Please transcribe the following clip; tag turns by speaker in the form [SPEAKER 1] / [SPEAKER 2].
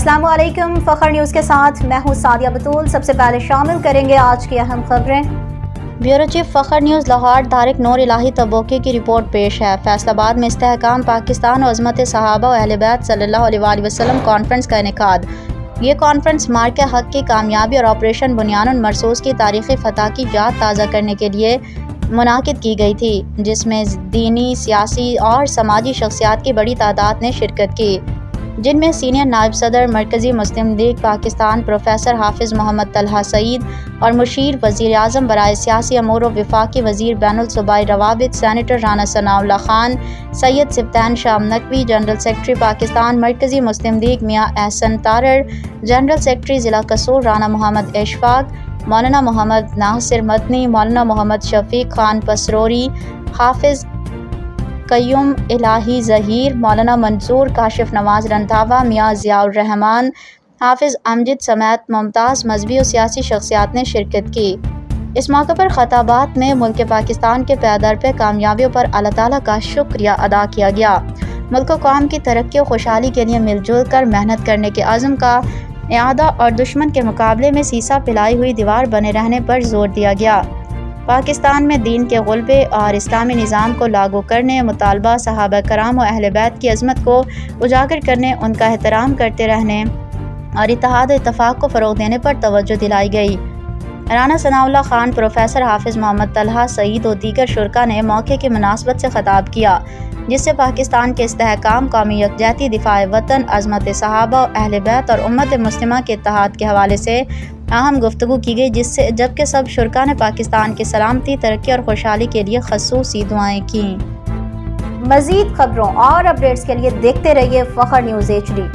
[SPEAKER 1] السلام علیکم، فخر نیوز کے ساتھ میں ہوں سعدیہ بطول۔ سب سے پہلے شامل کریں گے آج کی اہم خبریں۔
[SPEAKER 2] بیورو چیف فخر نیوز لاہور طارق نور الہی تبوکی کی رپورٹ پیش ہے۔ فیصل آباد میں استحکام پاکستان و عظمت صحابہ و اہل بیت صلی اللہ علیہ وآلہ وسلم کانفرنس کا انعقاد۔ یہ کانفرنس مارکہ حق کی کامیابی اور آپریشن بنیان المرصوص کی تاریخی فتح کی یاد تازہ کرنے کے لیے منعقد کی گئی تھی، جس میں دینی، سیاسی اور سماجی شخصیات کی بڑی تعداد نے شرکت کی، جن میں سینئر نائب صدر مرکزی مسلم لیگ پاکستان پروفیسر حافظ محمد طلحہ سعید اور مشیر وزیر اعظم برائے سیاسی امور و وفاقی وزیر بین الصوبائی روابط سینیٹر رانا ثناء اللہ خان، سید سبطین شام نقوی، جنرل سیکرٹری پاکستان مرکزی مسلم لیگ میاں احسن تارڑ، جنرل سیکرٹری ضلع قصور رانا محمد اشفاق، مولانا محمد ناصر مدنی، مولانا محمد شفیق خان پسروری، حافظ قیوم الہی ظہیر، مولانا منظور کاشف نواز رندھاوا، میاں ضیاء الرحمان، حافظ امجد سمیت ممتاز مذہبی و سیاسی شخصیات نے شرکت کی۔ اس موقع پر خطابات میں ملک پاکستان کے پے در پہ کامیابیوں پر اللہ تعالیٰ کا شکریہ ادا کیا گیا، ملک و قوم کی ترقی و خوشحالی کے لیے مل جل کر محنت کرنے کے عزم کا اعادہ اور دشمن کے مقابلے میں سیسا پلائی ہوئی دیوار بنے رہنے پر زور دیا گیا۔ پاکستان میں دین کے غلبے اور اسلامی نظام کو لاگو کرنے، مطالبہ صحابہ کرام و اہل بیت کی عظمت کو اجاگر کرنے، ان کا احترام کرتے رہنے اور اتحاد و اتفاق کو فروغ دینے پر توجہ دلائی گئی۔ رانا ثناء اللہ خان، پروفیسر حافظ محمد طلحہ سعید و دیگر شرکاء نے موقع کی مناسبت سے خطاب کیا، جس سے پاکستان کے استحکام، قومی یکجہتی، دفاع وطن، عظمت صحابہ و اہل بیت اور امت مسلمہ کے اتحاد کے حوالے سے اہم گفتگو کی گئی، جبکہ سب شرکاء نے پاکستان کی سلامتی، ترقی اور خوشحالی کے لیے خصوصی دعائیں کیں۔
[SPEAKER 1] مزید خبروں اور اپڈیٹس کے لیے دیکھتے رہیے فخر نیوز HD۔